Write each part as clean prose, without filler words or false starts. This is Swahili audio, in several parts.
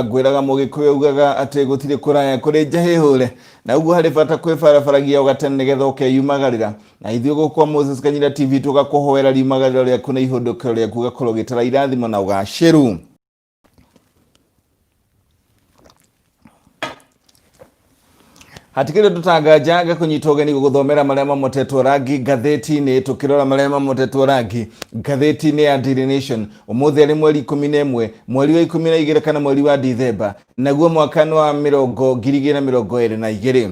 gwiraga mugikuyu ugaga ati gutire kuraya kuri njahihule na uguo hari bata kwibarabaragia ugatene nigetha ukeyumagarira na ithio gukwa Moses Kanyira TV tugakuhoera riumagariro riaku na ihundukiro riaku gakorwo gitara irathimo na ugaciru. Hatikire tutangaja kunyita ugeni guthomera maria mamotetwo rangi ngatheti-ini tukirora maria mamotetwo rangi ngatheti-ini ya Daily Nation umuthi ari mweri 11 mweri wa 12 kana mweri wa Dithemba naguo mwakani wa 2022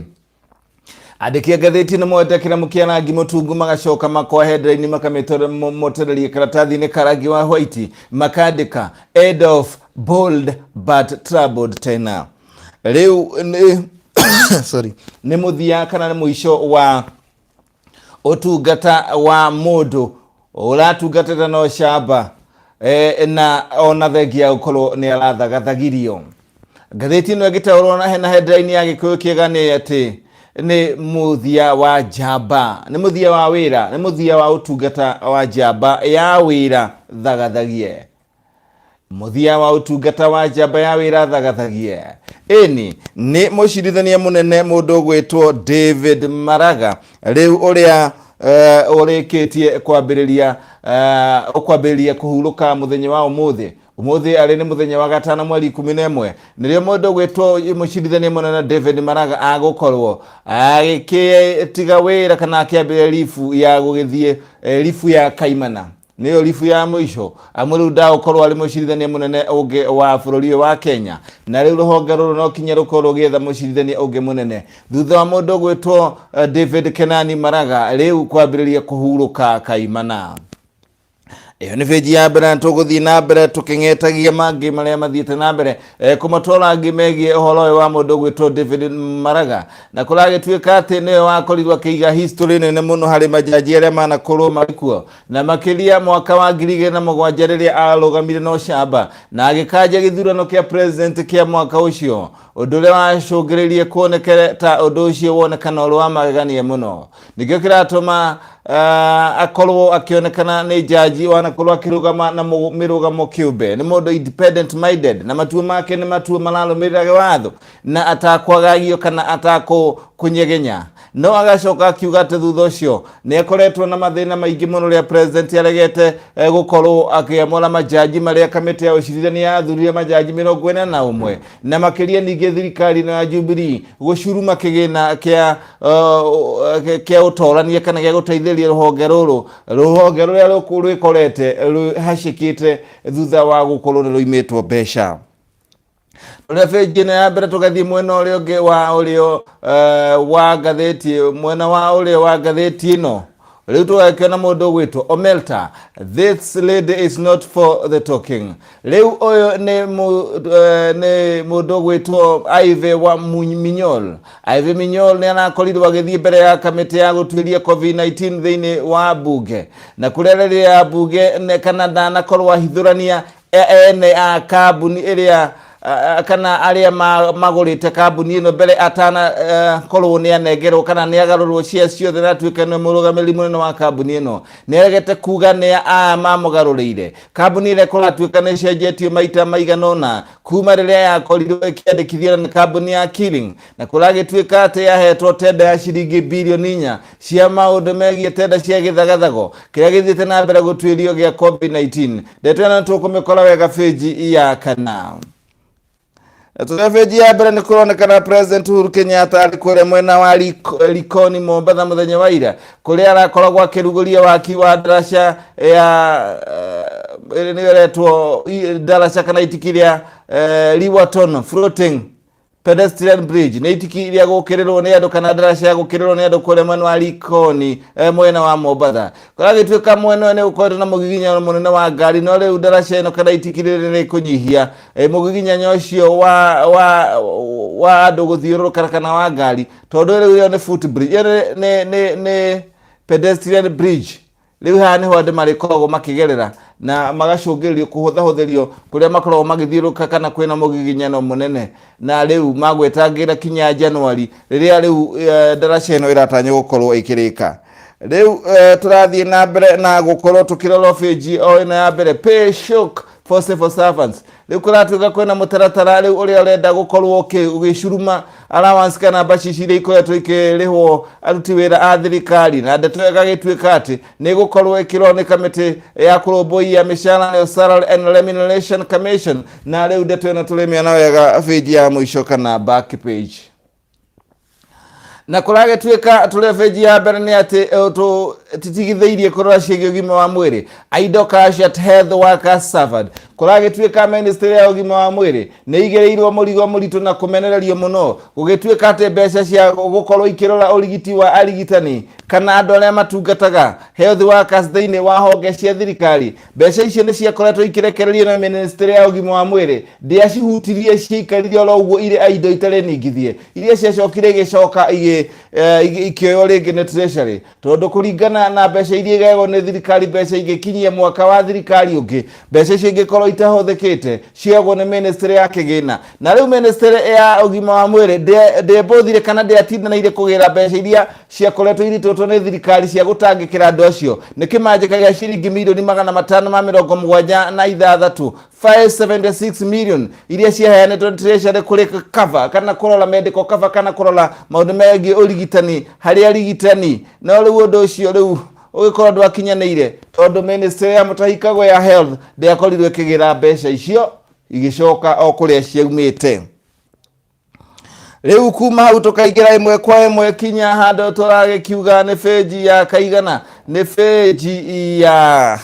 Adikia gatheti na mwete kira mukia rangi mutungu magacoka makwa headline makametora motereria karatathi-ini karangi wa white makandika head of bold but troubled tena riu sorry ni muthia kana ni muisho wa utungata wa mundu uratungatira no shamba na ona thengia ukorwo ni arathagathagirio. Gatheti no gitaurwo na hena headline ya gikuyu kiegani ati ni muthia wa jamba, ni muthia wa wira, ni muthia wa utungata wa jamba ya wira thagathagie. Muthia wa utungata wa jamba ya wira thagathagie. Eni ni mucirithania munene mundu gwitwo David Maraga riu uria urikitie kwambiriria kuhuruka muthenya wa umuthi ari ni muthenya wa gatano mweri 11 nirio mundu gwitwo mucirithania munene David Maraga agukorwo agikitiga wira kana akiambia lifu ya gugithie lifu ya kaimana niyo lifu ya mwisho amuru da ukorwo ari mucirithania munene unge wa bururi wa Kenya na riu ruhonge ruru no kinya rukorwo gietha mucirithania unge munene thutha wa mundu gwitwo David Kenani Maraga riu kwambiriria kuhuruka kaimana. Iyo ni feji ya mbere tuguthii na mbere tukingetagia mangi maria mathiite na mbere kumatora ngimegie uhoro wa mundu gwitwo David Maraga na kuragituika ati niwe wakorirwo kiiga history nene muno hari majaji aria manakorwo marikuo na makiria mwaka wa 2007 riria arugamire no shamba na agikanja githurano kia president kia mwaka ucio undu uria wacungiririe kuonekere ta undu ucio wonekana uri wa magegania muno nikio kiratuma akorwo akionekana ni jaji wanakorwo akirugama na mirugamo kiumbe ni mundu independent minded na matua make ni matua mararumirira watho na atakwagagio kana atako kunyegenya no agacoka akiuga ati thutha ucio ni akoretwo na mathina maingi muno ria president aregete gukorwo akiamura majaji maria kamiti ya ucirithania yathurire majaji 41 na makiria ningi thirikari na Jubilee gucuruma kigina kia utorania kana gia guteithĩrĩria ruhonge ruria rwikorete hacikite thutha wa gukorwo ni ruimitwo mbeca. Refejina ya mbere tugathie mwena uria ungi wa urio wa gatheti mwena wa urio wa gatheti ino riu tugakiona mundu gwitwo Omelta this lady is not for the talking. Riu uyu ni mundu gwitwo Ive wa Minyol. Ive Minyol ni anakorirwo agithie mbere ya kamiti ya gutwiria COVID-19 thiini wa Ambunge na kurereria Ambunge ne Canada na korwo hithurania ene a kambuni iria kana aria magurite kambuni ino mbere atana korwo ni anegerwo kana ni agarurwo cia ciothe na tuika ni murugamiri munene wa kambuni ino ni aregete kuga ni mamugarurire kambuni ile korwo tuika ni cenjetio maita maiganona kuma riria yakorirwo ikiandikithio na kambuni ya Killing na kuragituika ati yahetwo tenda ya ciringi bilioni 4 cia maundu megie tenda cia githagathago kiria githiite na mbere gutwirio gia COVID-19 ndetena tukumikora wega feji ya kana. Feji ya mbere ni kuronekana President Uhuru Kenyatta ari kure mwena wa Likoni Mombatha muthenya wa ira kuria arakoragwo akiruguria waki wa darasha ya niretwo darasha kana itikiria Liwaton floating pedestrian bridge na itikiria gukirirwo ni andu kana darasha ya gukirirwo ni andu kure mwena wa Likoni mwena wa Mombatha kuragituika mwena ni ukorwo na mugiginya munene wa ngari no riu darasha ino kana itikiria ni kunyihia mugiginya nyocio wa andu guthiururuka kana wa ngari tondu riu ni footbridge ni pedestrian bridge riu ha niho andu marikoragwo makigerera na magacungiririo kuhuthahutherio kuria makoragwo magithiuruka kana kwina mugiginyano munene na riu magwetangira kinya January riria riu darasha ino iratanya gukorwo ikirika. Riu turathie na mbere na gukorwo tukirora feji o ina ya mbere pay shock for civil servants riu kuratuika kwena mutaratara riu uria urenda gukorwo ugicuruma allowance kana bacici iria ikoretwo ikirihwo aruti wira a thirikari na ndeto igagituika ati ni gukorwo ikirwo ni kamiti ya kurumbuia mishahara na Salary and Remuneration Commission na riu ndeto ino tulimia wega page ya mwisho kana back page na kurage tuika tuleveji ya mbere ni ati titigitheirie kurora ciĩgiĩ ũgima wa mwĩrĩ idle cash at health workers suffered kurage tuika ministry ya ũgima wa mwĩrĩ nĩ igereirwo mũrigo mũritũ na kũmenererio mũno gũgĩtuĩka atĩ mbeca cia gũkorwo ikĩrora ũrigiti wa arigitani kana andũ arĩa matungataga health workers thĩinĩ wa honge cia thirikari mbeca icio nĩ ciakoretwo ikĩrekererio na ministry ya ũgima wa mwĩrĩ ndiacihutirie ciaikarire oro ũguo irĩ idle itarĩ ningithie iria ciacokire igĩcoka ikĩoywo rĩngĩ nĩ treasury tondũ kũringana na mbeca iria igayagwo nĩ thirikari mbeca igĩkinyia mwaka wa thirikari ũngĩ mbeca icio ingĩkorwo itahũthĩkĩte ciagwo nĩ ministry ya kĩgĩna na rĩu ministry ya ũgima wa mwĩrĩ ndĩmbũthire kana ndĩatindanaire kũgĩra mbeca iria ciakoretwo iritũtwo nĩ thirikari cia gũtangĩkĩra andũ acio nĩ kĩmanjĩka gĩa ciringi mirioni 576 576 million iria ciaheanĩtwo treasury kũrĩ cover kana kũrora medical cover kana kũrora maũndũ megiĩ ũrigitani harĩ arigitani no rĩu ũndũ ũcio rĩu ũgĩkorwo ndwakinyanĩire tondũ ministry ya mũtahikagwo ya health ndĩakorirwo ĩkĩgĩra mbeca icio igĩcoka o kũrĩa ciaumĩte rĩu kuma hau tũkaingĩra ĩmwe kwa ĩmwe kinya handũ tũragĩkiuga nĩ page ya kaigana nĩ page ya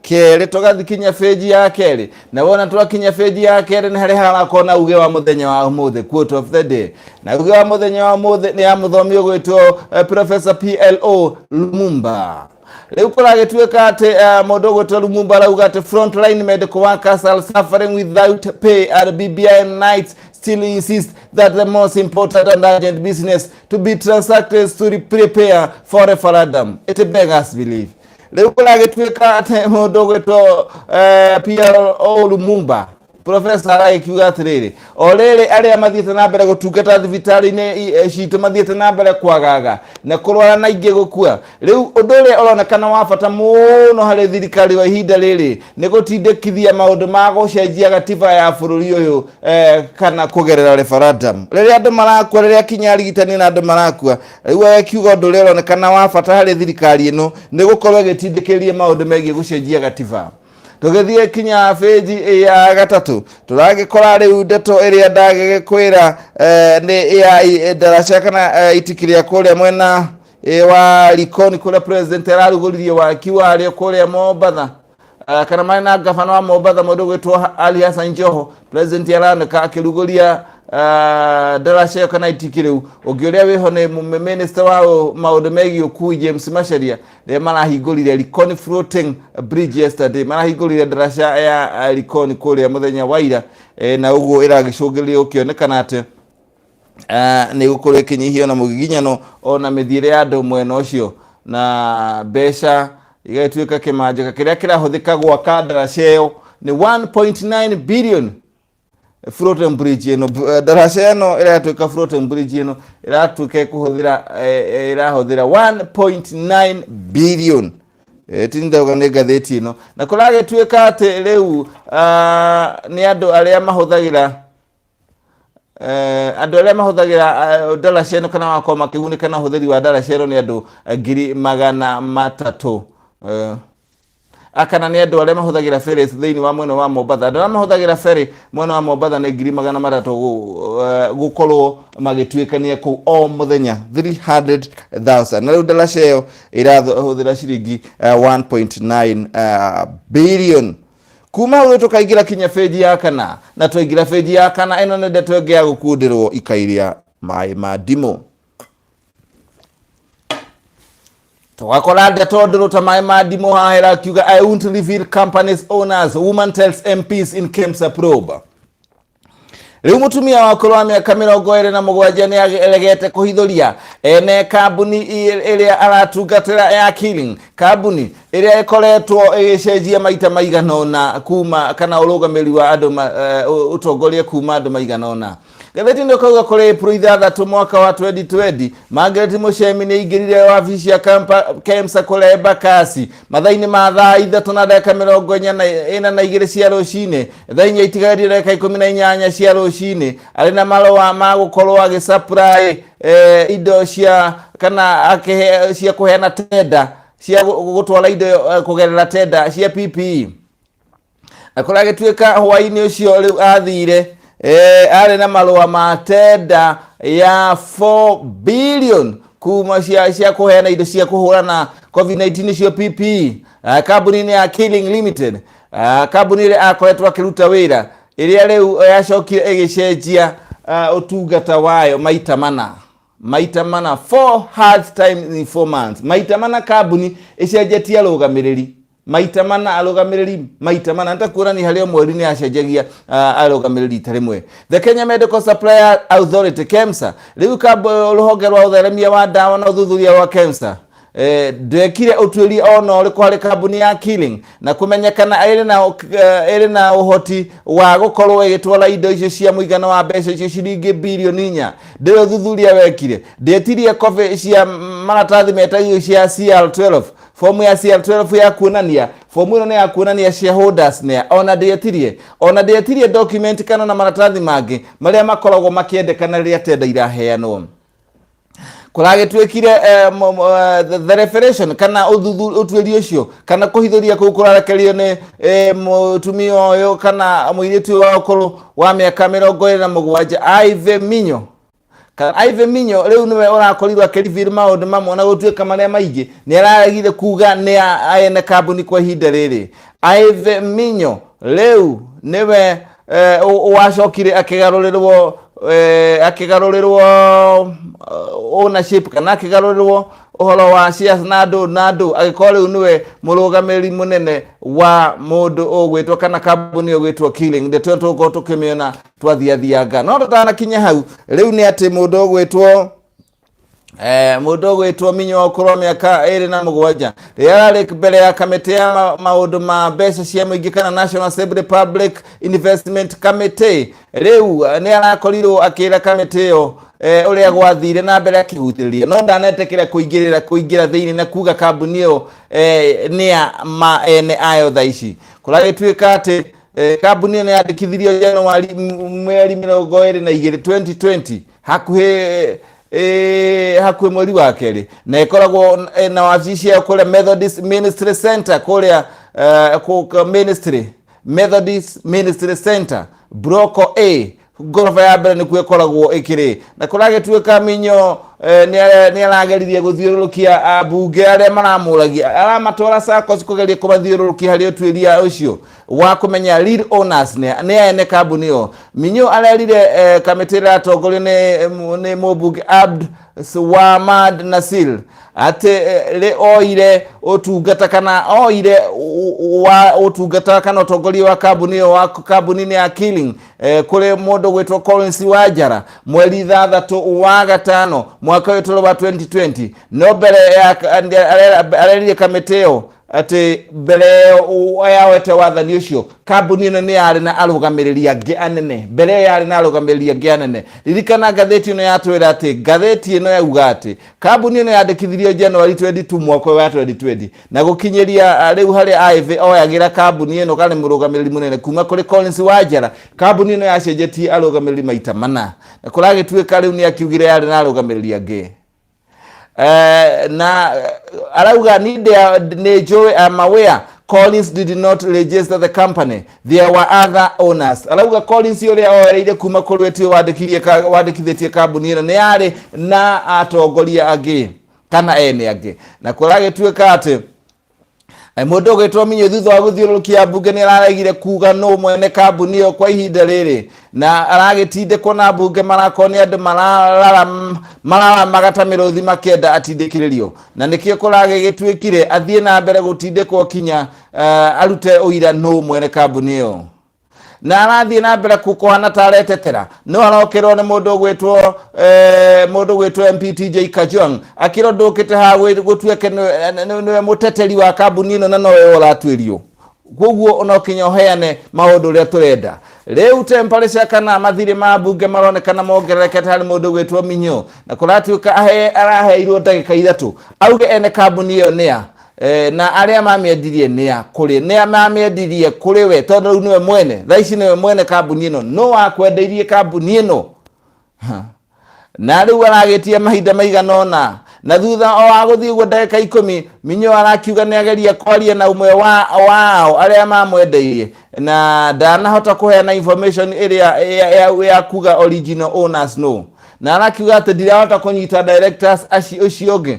kere tugathikinya page ya kere na wona twakinya page ya kere ni hari harakona uge wa muthenya wa umuthe quote of the day na uge wa muthenya wa umuthe ni ya muthomi ugwitwo Professor PLO Lumumba riu kuragituika ati mundu ugwitwo Lumumba rauga ati frontline medical workers are suffering without pay at BBI nights still insist that the most important and urgent business to be transacted is to prepare for a referendum. It beggars belief. Leo kuragituika ati mundu ugwitwo PLO Lumumba Professor akiuga atiriri orere aria mathiete na mbere gutungata thibitari-ini citu mathiete na mbere kwagaga na kurwara na ingi gukua riu undu uria uronekana wa bata muno hari thirikari wa ihinda riri ni gutindikithia maundu ma gucenjia gatiba ya bururi uyu kana kugerera referendum riria andu marakua riria kinya arigitani na andu marakua riu akiuga undu uria uronekana wa bata hari thirikari ino ni gukorwo gitindikiria maundu megie gucenjia gatiba tugithie kinya page ya gatatu turagikora riu ndeto iria ndagikwira ni ya daraca kana itikiria kuria mwena wa Likoni kuria president araruguririe wakiwa ari kuria Mombatha kana maina gavana wa Mombatha mundu gwitwo Ali Hassan Joho president araneka akiruguria daraca kana itikiriu ungiuria wiho ni minister wa maundu megi ukui James Macharia le marahingurire Likoni floating bridge yesterday marahingurire daraca ya Likoni kuria muthenya wa ira na uguo iragicungiririo ukionekana ati ni gukorwo ikinyihio na mugiginyano ona mithire ya andu mwena ucio na mbeca igatuika kimanjika kiria kirahuthika gwaka daraca iyo ni 1.9 billion floating bridge ino daraca ino iratuika floating bridge ino iratuika kuhuthira irahuthira 1.9 billion tindauga ni gatheti ino na kurage tuika ati riu ni andu aria mahuthagira andu aria mahuthagira daraca ino kana wako makigunika na huthiri wa daraca ino ni andu 300,000 akana ni andu aria mahuthagira ferry thiini wa mwena wa Mombatha andu aria mahuthagira ferry mwena wa Mombatha ni 300,000 gukorwo magituikania ku o muthenya 300,000 na riu daraca iyo irahuthira ciringi 1.9 billion kuma hau tukaingira kinya page ya kana na twaingira page ya kana ino ni ndeto ingi ya gukundirwo ikairia mai ma ndimo twakora ndeto nduruta mai ma ndimo hahera kiuga I won't reveal companies owners woman tells MPs in Kemsa probe riu mutumia wa korwa miaka 27 ni aregete kuhithuria ene kambuni iria aratungatira ya Killing, kambuni iria ikoretwo igicenjia maita maiganona kuma kana urugamiri wa andu utongoria kuma andu maiganona. Gatheti ndio kauga kuri April 3 mwaka wa 2020 Margaret Muchemi ni ingirire wabici ya KEMSA kule Bakasi mathaini ma thaa 3:42 cia rucini thaini itigarire ndagika 18 cia rucini ari na marua ma gukorwo agisupply indo cia kana cia kuheana tenda cia gutwara indo kugerera tenda cia PPE. Akora gituika hwaini ucio riu athire ari na marua ma tenda ya 4 billion kuma cia kuheana indo cia kuhurana COVID-19 cio PPE. Kambuni ya Killing Limited, kambuni ile akoretwo akiruta wira iria riu yacokire igicenjia utungata wayo maita mana 4 hard time in 4 months. Maita mana kambuni icenjetie arugamiriri maita mana arugamiriri maita mana ntakura ni halio mweri ni acenjagia arugamiriri tarimwe. The Kenya Medical Supply Authority KEMSA riu ruhonge rwa utheremia wa dawa na uthuthuria wa KEMSA ndekire utwiri ono uri kwari kambuni ya Killing na kumenyekana iri na uhoti wa gukorwo igitwara indo icio cia muigana wa mbeca icio ciringi bilioni 4. Ndio thuthuria wekire ndetirie kobe cia maratathi metagio cia CR12 fomu ya CR12 ya kuonania fomu ino ni ya kuonania shareholders ne ona ndetirie document kana na maratathi mangi maria makoragwo makiendekana riria tenda iraheanwo. Kuragitwekire the referendum kana utwiri ucio kana kuhithuria ku kurarekerio ni mutumia uyu kana muiritu wa ukuru wa miaka 27 Ive Minyo. Kana Ive Minyo riu niwe urakorirwo akirivira maundu mamwe na gutweka maria maingi ni aragire kuga ni aene kambuni kwa ihinda riri. Ive Minyo riu niwe wacokire akigarurirwo ownership kana akigarurirwo uhoro wa shares na andu agikorwo riu niwe murugamiri munene wa mundu ugwitwo kana kambuni ugwitwo Killing. Ndio tuko tukimiona twathiathianga no tutanakinya hau riu ni ati mundu ugwitwo Minyo okorwo miaka 27 riarari mbere ya kamiti ya maundu ma mbeca cia muingi kana National Assembly Public Investment Committee riu ni arakorirwo akira kamiti yo uria gwathire na mbere akihutiriria no ndanetekera kuingira thiini na kuga kambuni yo ni ya maene ayo thaici kuragitwika ati kambuni ni yandikithirio January 2020 hakuhe mweri wa keri na ikoragwo na wabici ya kule Methodist Ministry Center kule Methodist Ministry Center Broko A gorofa ya mbere ni kwekoragwo ikiri na kuragitwika Minyo ni arageririe guthiururukia ambunge aria maramuragia aramatwara SACCOS kugeria kumathiururukia hari utwiria ucio wa kumenya lead owners ni ene kambuni yo. Minyo arerire kamiti ya atongoria ni mubunge Abd Swamad Nasil ate oire utungata kana oire wa utungata kana utongoria wa kambuni yo wa kambuni ni ya Killing kule mundu gwitwo Collins Wajara mweri 3 wa gatano mwaka wa 2020 no mbere arerire kamiti yo ati mbere yawete wathani ucio kambuni ino ni yari na arugamiriri angi anene mbere yari na arugamiriri angi anene. Ririkana gatheti ino yatwira ati gatheti ino yauga ati kambuni ino yandikithirio January 22 mwaka wa 2020 na gukinyeria riu hari Ive oyagira kambuni ino kale murugamiriri munene kuma kuri Collins Wajara kambuni ino yacenjetie arugamiriri maita mana na kuragitwika riu ni akiugire yari na arugamiriri angi na arauga Joe amaware Collins did not register the company, there were other owners. Arauga Collins yore oereire kuma kurwetio wandikithitie kambuni ino ni yari na atongoria angi kana ene angi na kuragitwika ati mundu gwitwo Minyo thutha wa guthiururukia ambunge ni aragire kuga no mwene kambuni yo kwa ihinda riri na aragitindikwo na ambunge marakoni andu marara magata miruthi makenda atindikiririo na nikio kuragitwikire athie na mbere gutindikwo kinya arute uira no mwene kambuni yo. na arathie na mbere kukohana taretetera no arokirwo ni mundu gwitwo MPTJ Kajwang akiro ndukite ha gutueke ni muteteri wa kambuni ino na nowe uratwirio koguo ono kinyoheane maundu ria turenda riu temperature kana mathiri ma bunge maronekana mongererekete hari mundu gwitwo Minyo na kuratuika araheirwo ndagika 3 auge ene kambuni iyo nia na aria mamiendirie nia kuri nia mamiendirie kuri we tondu niwe mwene thaici niwe mwene kambuni ino no akwendeirie kambuni ino na riu aragetie mahinda maiganona na thutha o aguthii uguo ndagika 10 Minyo arakiuga ni ageria kwaria na umwe wao aria mamwendeirie na ndanahota kuheana information iria ya kuga original owners no na arakiuga ati ndirahota kunyita directors ucio ungi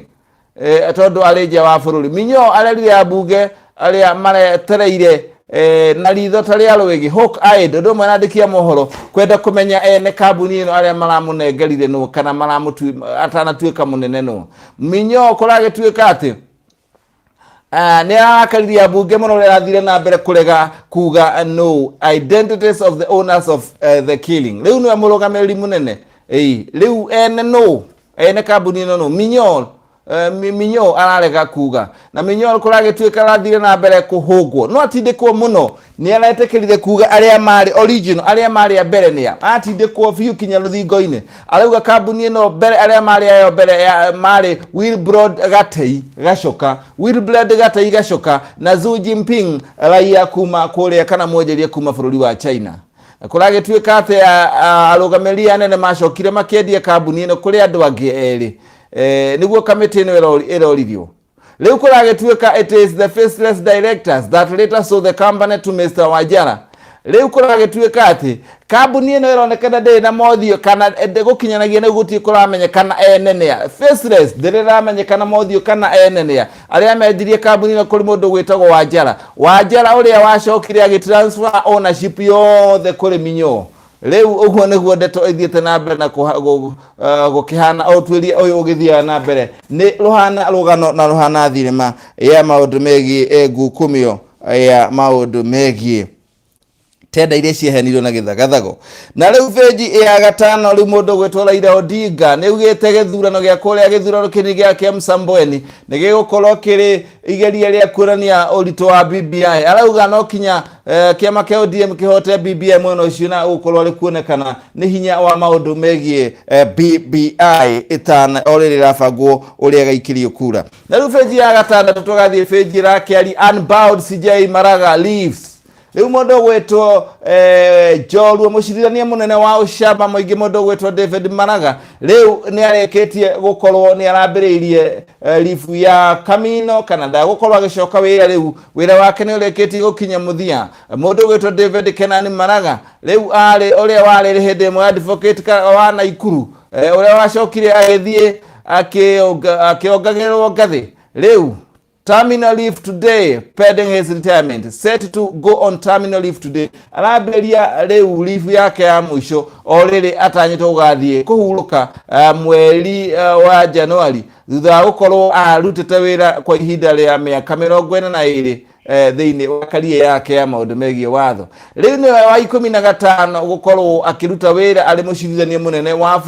tondu arinja wa bururi. Minyo arerire abunge aria maretereire na ritho taria rwigi hook eyed ndu mwandikia mohoro kwenda kumenya ene kambuni ino aria maramunengerire no kana atanatuika munene no. Minyo kuragituika ati ni akariria abunge muno rirathire na mbere kurega kuga no identities of the owners of the killing. Riu niwe murugamiriri munene riu ene no ene kambuni ino no Minyo ararega kuga na Minyo kuragituika rathire na mbere kuhugwo no atindikwo muno ni aratekerire kuga aria mari original aria mari mbere nia atindikwo biu kinya ruthingo-ini arauga kambuni ino mbere aria mari ayo mbere mari Wilbrod Gatei Gacoka na Xi Jinping raia kuma kuria kana mwenjeria kuma bururi wa China. Kuragituika ati arugamĩrĩri anene macokire makendia kambuni ino kuri andu angi eri niguo kamiti ino iroririo. Riu kuragituika it is the faceless directors that later sold the company to Mr. Wajara. Riu kuragituika ati kambuni ino ironekana ndiri na mothio kana gukinyanagia ni guti kuramenyekana enenea faceless ndiramenyekana mothio kana enenea aria mendirie kambuni ino kuri mundu gwitagwo Wajara uria wacokire agitransfer ownership yothe kuri Minyo. Riu uguo niguo ndeto ithiete na mbere na gukihana otwirie uyu ugithia na mbere ni ruhana rugano na ruhana thirima ya maundu megie ngukumio ya maundu megie tenda iria ciehenirwo na githagathago. Na riu feji ya gatano riu mundu gwitwo Raila Odinga ni ugite githurano gia kuria githurano kini gia Msambweni ni gigukorwo kiri igeria ria kurania urito wa BBI arauga no kinya kiama kia ODM kihote BBI mwena ucio na ukorwo ri kuonekana ni hinya wa maundu megie BBI itana oriri rafagwo uria gaikirio kura. Na riu feji ya gatano tugathie feji ra kiari Unbound CJ Maraga leaves. Riu mundu gwetwo Njorua mucirithania munene wa ucamba muingi mundu gwetwo David Maraga riu ni areketie gukorwo ni arambiriirie lifu ya Kamino kana da gukorwo agicoka wira riu wira wake ni ureketie gukinya muthia. Mundu gwetwo David Kenani Maraga riu ari uria wari hindi mwe advocate wa Naikuru uria wacokire agithie akiongagirwo ngathi riu terminal leave today pending his retirement, set to go on terminal leave today. Araberia riu leave yake ya mwisho already atanyitwo gathie kuhuruka mweri wa January thutha gukorwo arutite wira kwa ihinda ria miaka 42 thiini wa career yake ya maundu megie watho. Riu ni wa 15 gukorwo akiruta wira ari mucirithania munene wa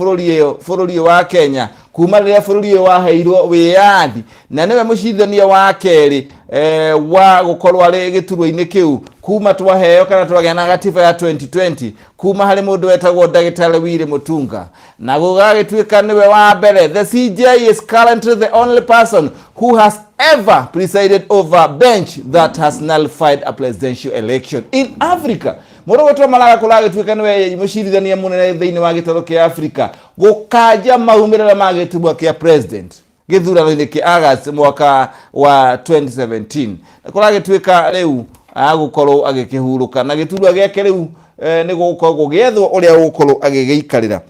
bururi wa Kenya kuma riria bururi waheirwo wiyathi na niwe mucirithania wa keri wa gukorwo ari giturwa-ini kiu kuma twaheo kana twagea na gatiba ya 2020 kuma hari mundu wetagwo Ndagitari Wili Mutunga na gugagituika niwe wa mbere. The CJ is currently the only person who has ever presided over a bench that has nullified a presidential election in Africa. Mundu wetwo Maraga kuragituika niwe mucirithania munene thiini wa gitaro kia Africa gukanja maumirira ma gitubwa kia president githurano-ini kia August mwaka wa 2017. Kuragituika riu agukorwo agikihuruka na giturwa giake riu ni gukorwo giethwo uria gukorwo agigiikarira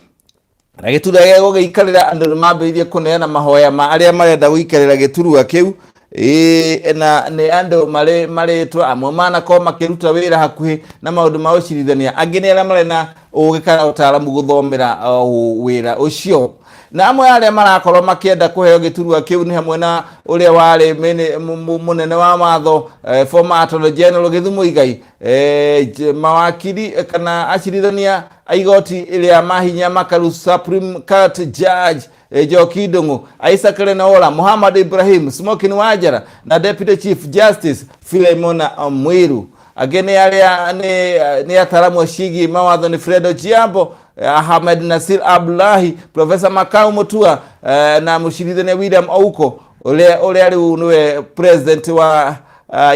na giturwa giake gugiikarira andu mambiririe kuneana mahoya ma aria marenda guikarira giturwa kiu na ni andu maritwa amwe manako makiruta wira hakuhi na maundu ma ucirithania angi ni aria marena ugikana utaramu guthomera wira ucio na amwe aria marakorwo makienda kuheo giturwa kiu ni hamwe na uria wari munene wa matho former Attorney General Githumo Igai mawakili kana acirithania aigoti iria mahinya makaru Supreme Court Judge Njoki Ndung'u, Isaac Lenaola, Muhammad Ibrahim, Smokin Wajara na Deputy Chief Justice Philemona Mwiru. Agene aria ni ataramu ashigi mawatho ni Fredo Chiambo, Ahmed Nasir Abdullahi, Professor Makau Mutua na mushirithania William Ouko ule ari unwe president wa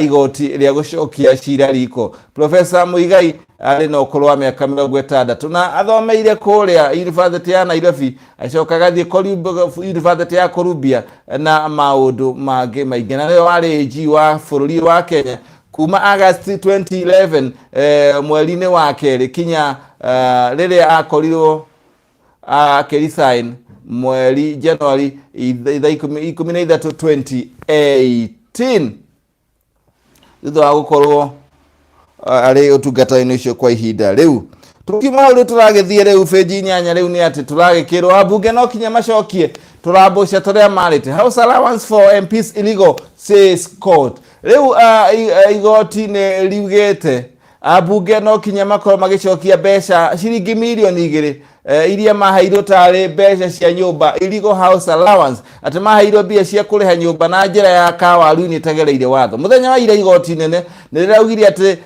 igoti ria gucokia cira riko. Professor Muigai ari no kolwa miaka 60 na athomeire kuria University ya Nairobi acokaga thie University ya Columbia na maundu mange maingi na rĩo arĩ AG wa bũrũri wa Kenya kuma August 2011 mweri-inĩ wa kerĩ kinya rĩrĩa akorirwo akĩresign mweri January 13 2018 thutha wa gukorwo ari utungata-inĩ ucio kwa ihinda riu. Tukima uri turagithie riu page nyanya riu ni ati turagikirwo ambunge no kinya macokie turambusha turia marite house allowance for MPs illegal says court. Riu igoti ne liugete ambunge no kinya makorwo magicokia mbeca ciringi milioni 2 iria mahairwo tare mbeca cia nyumba illegal house allowance ati mahairwo bia cia kuriha nyumba na njira ya kawaru ni tagereire watho. Muthenya wa ira igoti nene niriraugire ati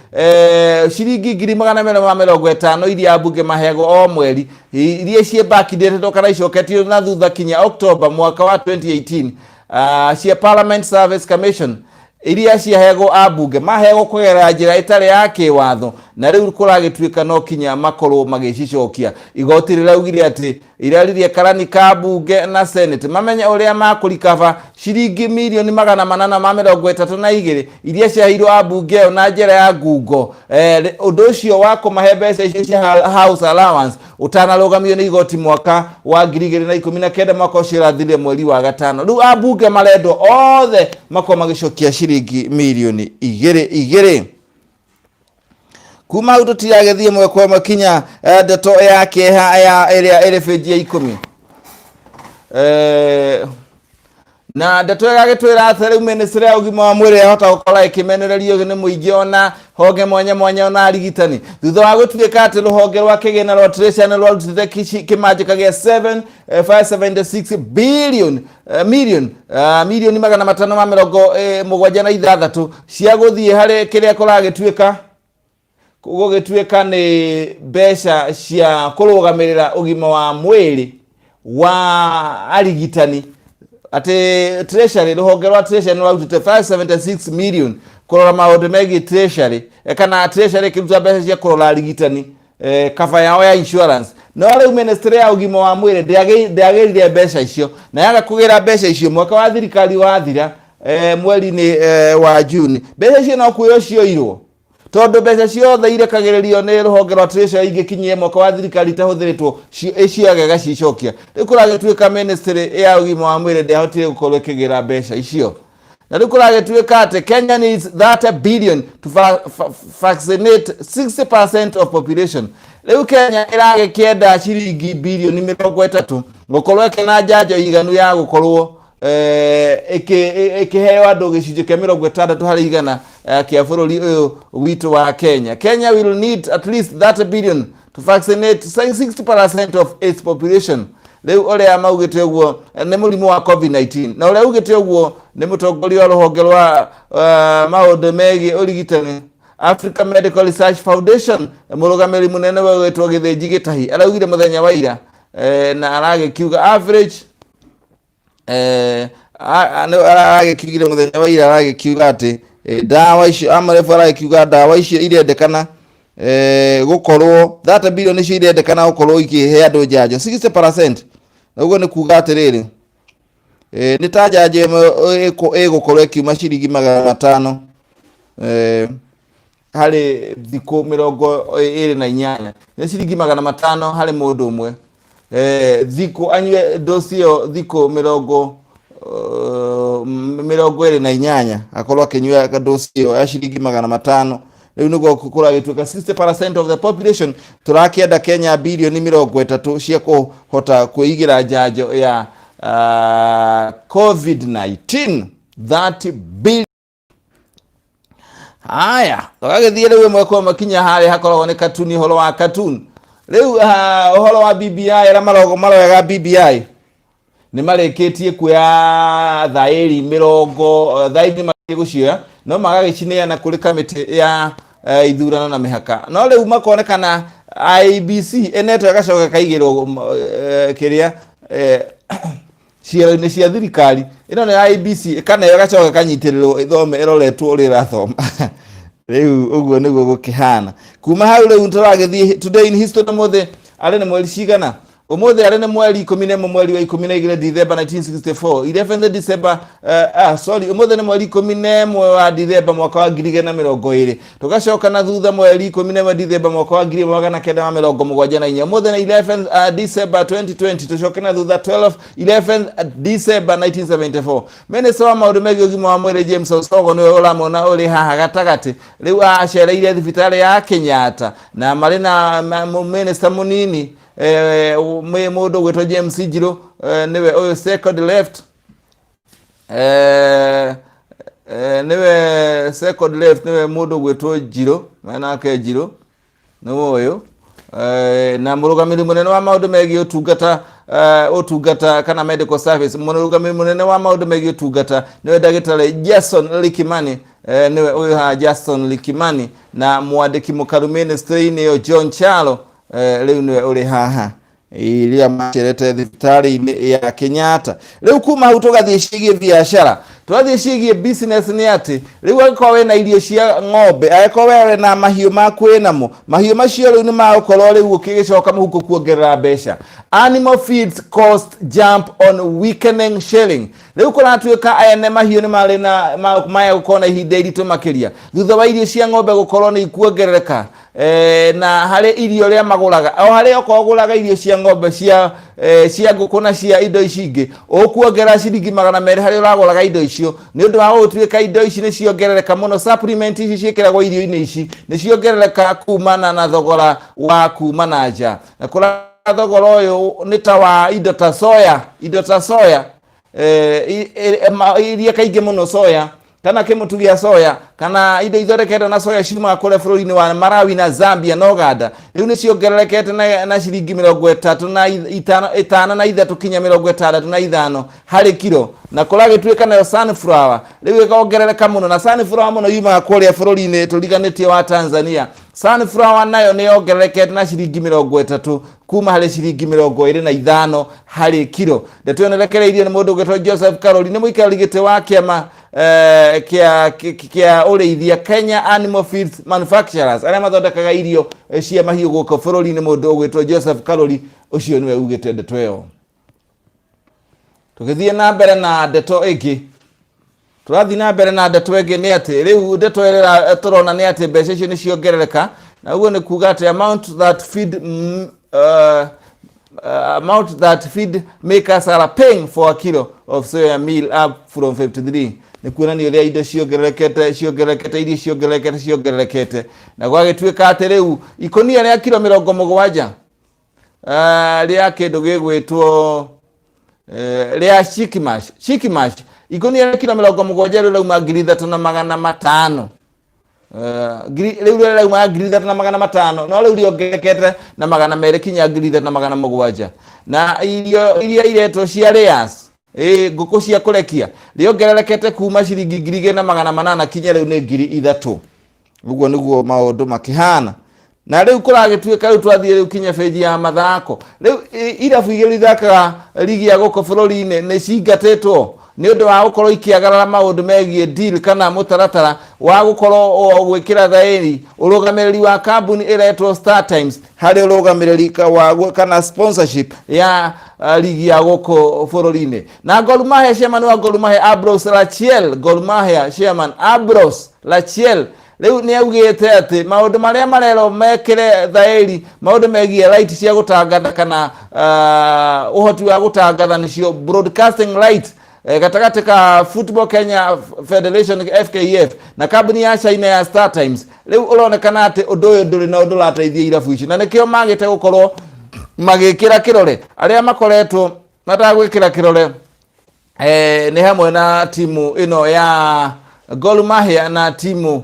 ciringi 250 iria ambunge mahego o mweri iria cie backdated kana icoketio na thutha kinya October mwaka wa 2018 cia Parliament Service Commission iria ciahego ambunge mahego kugera njira itari ya kiwatho na riu kuragituika no kinya makorwo magicicokia. Igoti riraugire ati iraririe karani ka ambunge na senate mamenye uria makurikava ciringi milioni 832 iria ciahirwo ambunge na njira ya ngungo. Undu ucio wa kumahe mbeca icio cia house allowance utanarugamio ni igoti mwaka wa 2019 mwaka ucio rathire mweri wa gatano. Riu ambunge marendo othe makoma magicokia ciringi milioni 2 kuma uto tiragethie mwe kwa makinya ndeto yake ya ere page ya 10 na ndeto yake twira athere ministry ya ugima wa mwiri ahota gukora ikimenererio ni muingi ona honge mwanya ona arigitani thutha wa gutuika ati ruhonge rwa kigena rwa treasury rwa rutite kimanjika gia 576 billion milioni 576 cia guthie hari kiria kuragituika gugituika ni mbeca cia kurugamirira ugima wa mwiri wa arigitani ati treasury ruhonge rwa treasury rwa rutite 576 million kurora maundu megi treasury kana treasury kiruta mbeca cia kurora arigitani cover yao ya insurance no riu ministry ya ugima wa mwiri ndiagirire mbeca icio na yaga kugira mbeca icio mwaka wa thirikari wathira mweri-ini wa June. Mbeca icio no kuyo cioirwo tondu mbeca ciothe irekagererio ni ruhonge rwa treasury ingikinyie mwaka wa thirikari tahuthiritwo iciage gacicokia. Riu kuragituika ministry ya ugima wa mwiri ndihotire gukorwo ikigira mbeca icio na riu kuragituika ati Kenya needs 30 billion to vaccinate 60% of population. Riu Kenya iragikienda ciringi bilioni 30 gukorwo kena njanjo iganu ya gukorwo ikiheo andu gicunjĩ kia 60 harĩ igana kia bũrũri ũyũ witũ wa Kenya. Kenya will need at least 30 billion to vaccinate 60% of its population. Riu uria maugite uguo ni murimu wa COVID-19 na uria ugite uguo ni mutongoria wa ruhonge rwa maundu megi urigitani Africa Medical Research Foundation murugamiri munene wa wetwo githinji gitahi araugire muthenya wa ira na aragikiuga average aragikiugire muthenya wa ira aragikiuga ati dawa icio amarefu aragikiuga dawa icio irendekana gukorwo 30 billion icio irendekana gukorwo ikihe andu njanjo 60%. Naguo ni kuga atiriri ni ta njanjo igukorwo ikiuma ciringi 500 hari thiku 28 ni ciringi 500 hari mundu umwe thiku anywe dosi yo thiku 28 akorwo akinywa dosi yo ya ciringi 500 riu niguo kuragituika 60% of the population turakienda Kenya bilioni 30 cia kuhota kuigira njanjo ya COVID-19 30 billion. Haya, tukagithie riu mwe kwa makinya hari hakoragwo ni katuni horo wa katuni riu horo wa BBI ara marowega BBI ni mareketie kuya thairi mirongo thairi magigucia no magagicinea kuri kamiti ya ithurano na mihaka no riu makonekana IBC eneto gacoka kaigirwo kiria ciero-ini cia thirikari ino ni IBC kana gacoka kanyitirirwo ithome iroretwo uri rathoma riu uguo niguo gukihana kuma hau riu turagithie today in history mothe ari ni mweri cigana umuthi ari ni mweri 11 mweri wa 12 December 1964 11th December umuthi ni mweri 11 wa December mwaka wa 2020 tugacoka na thutha mweri 11 December mwaka wa 1974 umuthi ni 11th December 2020 tucoke na thutha 11th December 1974 Minister wa maundu megi ugima wa mwiri James Osogo niwe uramona uri haha gatagati riu acereire thibitari ya Kenyatta na mari na minister munini mundu gwetwo James Njiro niwe oyo second left niwe second left niwe mundu gwetwo Njiro maana ke Njiro niwe oyo na murugamiri munene wa maundu megi utungata kana medical service murugamiri munene wa maundu megi utungata niwe Dagitari Jason Likimani niwe oyo ha Jason Likimani na mwandiki mukaru ministry-ini yo John Chalo riu niwe uri haha iria macerete thibitari ya Kenyatta riu kuma hu tugathie cigie biashara twathie cigie business ni ati riu angiko we na irio cia ng'ombe angiko we na mahiu maku namo mahiu macio riu ni magukorwo riu ukigicoka muhuko kuongerera mbeca animal feeds cost jump on weakening shilling riu kuratuika ene mahiu ni mari na maya gukona ihinda iritu makiria thutha wa irio cia ng'ombe gukorwo ni kuongerereka na hare irio ria maguraga o hare okoguraga irio cia ng'ombe cia nguku na cia indo icingi ukuongera ciringi 200 hare uraguraga indo icio ni undu wa gutuika indo ici ni ciongerereka muno supplement ici ciekiragwo irio-ini ici ni ciongerereka kumana na thogora wa kuma na nja na kura thogora uyu ni ta wa indo ta soya iria kaingi muno soya kana kimutu gia soya kana indo ithondeketwo na soya ciuma kule bururi-ini wa Malawi na Zambia na Uganda riu ni ciongererekete na ciringi 35 na 3 kinya 65 hari kilo na kuragituika nayo sunflower riu ikaongerereka muno na sunflower muno yuma kule bururi-ini turiganitie wa Tanzania sunflower nayo ni yongererekete na ciringi 30 kuma hari ciringi 25 hari kilo ndetuonerekereirio ni mundu gwetwo Joseph Karoli ni muikari gite wa kiama kia ureithia Kenya Animal Feeds Manufacturers aria mathondekaga irio cia mahiu guko bururi-ini mundu gwetwo Joseph Karoli ucio niwe ugite ndeto iyo tukithie na mbere na ndeto ingi turathi na mbere na ndeto ingi ni ati riu ndeto ira turona ni ati mbeca icio ni ciongerereka na uguo ni kuga ati amount that feed makers are paying for a kilo of soya meal up from 53 ni kuonania ria indo ciongererekete irio ciongererekete na gwagituika ati riu ikonia ria kilo 70 ria kindu gigwitwo ria chikimash ikonia ria kilo 70 riu lauma 3,500 riu ria lauma 3,500 no riu riongerekete na 200 kinya 3,700 na irio iretwo cia layers nguku cia kurekia riongererekete kuma ciringi 2,800 kinya riu ni 3,000 uguo niguo maundu makihana na riu kuragituika riu twathie riu kinya feji ya mathako riu irabu igiri thakaga ligi ya guko bururi-ini ni cingatetwo ni undu wa gukorwo ikiagarara maundu megie deal kana mutaratara wa gukorwo gwikira thairi urugamiriri wa kambuni iretwo Star Times hari urugamiriri wa kana sponsorship ya ligi ya guko bururi-ini na Gor Mahia chairman wa Gor Mahia Abros Rachiel Gor Mahia chairman Abros Rachiel riu ni augite ati maundu maria marero mekire thairi maundu megie right cia gutangatha kana uhoti wa gutangatha nicio broadcasting right gatagati ka Football Kenya Federation FKF na kambuni ya China ya Star Times riu uronekana ati undu uyu nduri na undu rateithia irabu ici na nikio magite gukorwo magikira kirore aria makoretwo matagwikira kirore ni hamwe na timu ino ya Gor Mahia na timu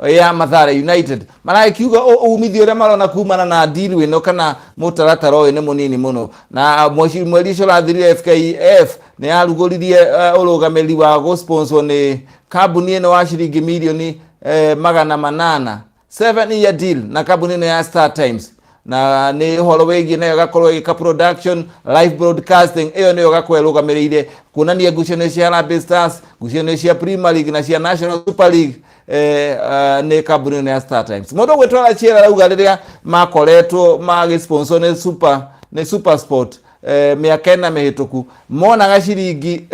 ya Mathare United marakiuga umithio ria marona kumana na deal wino kana mutaratara uyu ni munini muno na mweri ucio rathirire FKF ni arugoririe urugamiri wa go sponsor ni kambuni ino wa ciringi milioni 800 7-year deal na kambuni ino ya Star Times na ni horo wegi nayo gakorwo ika production live broadcasting iyo niyo gakwerugamiriire kunania ngucanio cia Harambee Stars, ngucanio cia Premier League na cia National Super League ni kambuni ya Star Times. Mundu gwitwara ciera rauga riria makoretwo magisponsor ni Super Sport miaka ĩna mĩhĩtũku monaga ciringi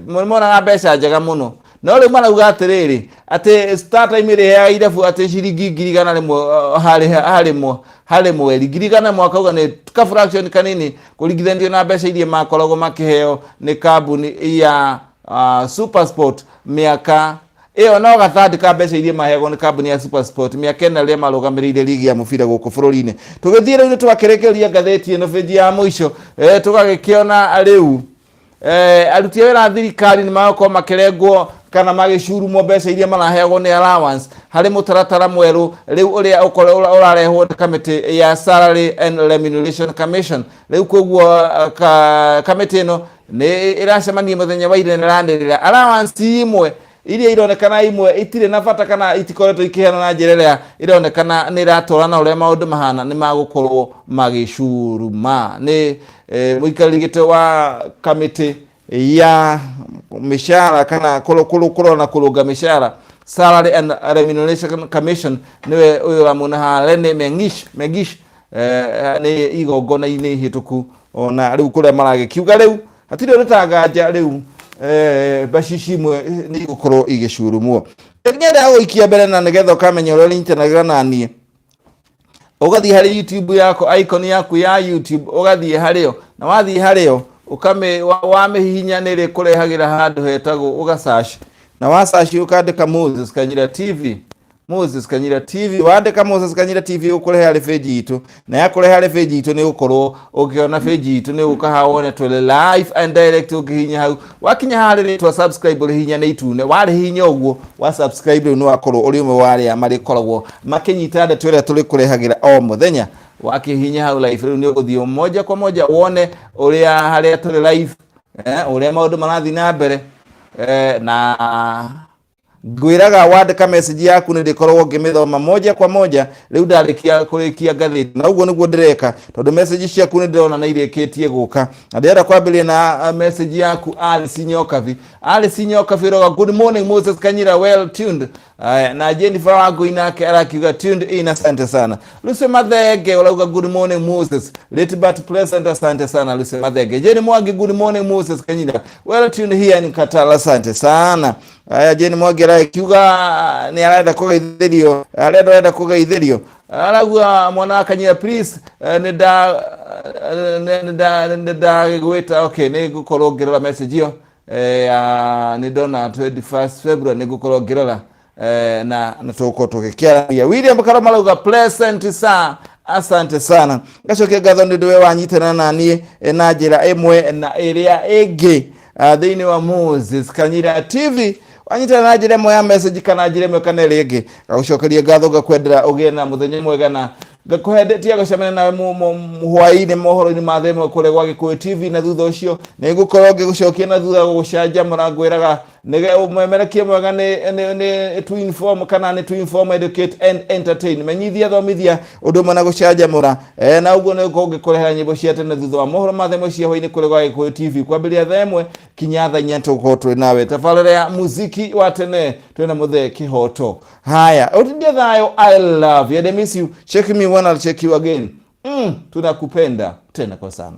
monaga mbeca njega muno no riu marauga atiriri ati Star Time iri ya irabu ati ciringi 100 harĩ mweri 100 mwaka uga ni ka fraction kanini kuringithanio na mbeca iria makoragwo makiheo ni kambuni ya Super Sport miaka iyo no gathandi ka mbeca iria mahego ni kambuni ya Super Sport miaka ĩna ria marugamiriire ligi ya mubira guku bururi-ini. Tugithie riu twakirekeria ngatheti ino feji ya muico tugagikiona riu aruti wĩra thirikari ni magokorwo makirengwo kana magicurumwo mbeca iria marahegwo ni allowance hari mutaratara mweru riu uria urarehwo ni committee ya Salary and Remuneration Commission. Riu koguo committee ino ni iracemania muthenya wa ira randirira allowance imwe iria ironekana imwe itire na bata kana itikoretwo ikiheana na njira ironekana ni ratorana uria maundu mahana ni magukorwo magicuruma. Ni muikarigite wa committee ya mishara kana kurona kurunga mishara Salary and Remuneration Commission niwe uyu ramuna Halene Megish ni igongona-ini hituku ona riu kuria maragikiuga riu hatire rutanganja riu bacicimwe ni gukorwo igicurumwo. Ngenda guikia mbere na nigetha ukamenya uria international nanie ugathie hari YouTube yako icon yaku ya YouTube ugathie hario na wathie hario ukame wamihinya nire kurehagira handu hetagwo ugasearch na wasearch ukandika Moses Kanyira TV wandika Moses Kanyira TV ukurehe hari page itu na yakurehe hari page itu ni ukorwo ukiona page itu ni ukahawone twele live and direct ukihinya hau wakinya hari twa subscribe uri hinya ni itune wari hinya uguo wa subscribe no akorwo uri umwe wari amari koragwo makinyita nde twele tuli kurehagira o muthenya wakihinya hau live ni uguthio moja kwa moja wone uria hari tuli live uria maundu marathi na mbere na gwiraga wandika message yaku ni ndikorwo ngimithoma moja kwa moja riu ndarikia kurikia ngatheti na uguo niguo ndireka tondu message ciaku ni ndirona na ireketie guka na ndira kwambiria na message yaku Alice Nyokavi roga good morning Moses Kanyira well tuned na Jennifer wangu inake arakiuga tuned in asante sana Lucy Mathenge urauga good morning Moses late but pleasant asante sana Lucy Mathenge Jenny Mwangi good morning Moses Kanyira well tuned here in Katala asante sana Jenny Mwangi arakiuga ni arenda kugeithirio arauga mwana Kanyira please nida gwita okay ni gukorwo ngirora message iyo ni dona 21st February ni gukorwo ngirora na tuko tukikia William Karamalauga pleasant sa asante sana gacoke gatho ndiwe wanyitana nani na njira imwe na iria ingi thiini wa Moses Kanyira TV wanyitana na njira imwe ya message kana njira imwe kana iria ingi gacokeria gatho gakwendera ugie na muthenya mwega na gakuhendetia gacemana nawe muhwai-ini mohoro-ini mathemwe kure gwa Gikuyu TV na thutha ucio ni gukorwo ngigucokia na thutha gucanjamura ngwiraga nige umemerekie mwega ni to inform kana ni to inform educate and entertain menyithia thomithia undu mana gucanjamura na uguo ni ngikureha nyimbo cia tene thutha wa mohoro mathemwe cia hwai-ini kure gwa Gikuyu TV kwambiria themwe kinya tha inya tuko twi nawe tabarĩra ya muziki wa tene twina muthe kihoto haya utindie thayo I love you and I miss you check me when I'll check you again tunakupenda tena kwa sana.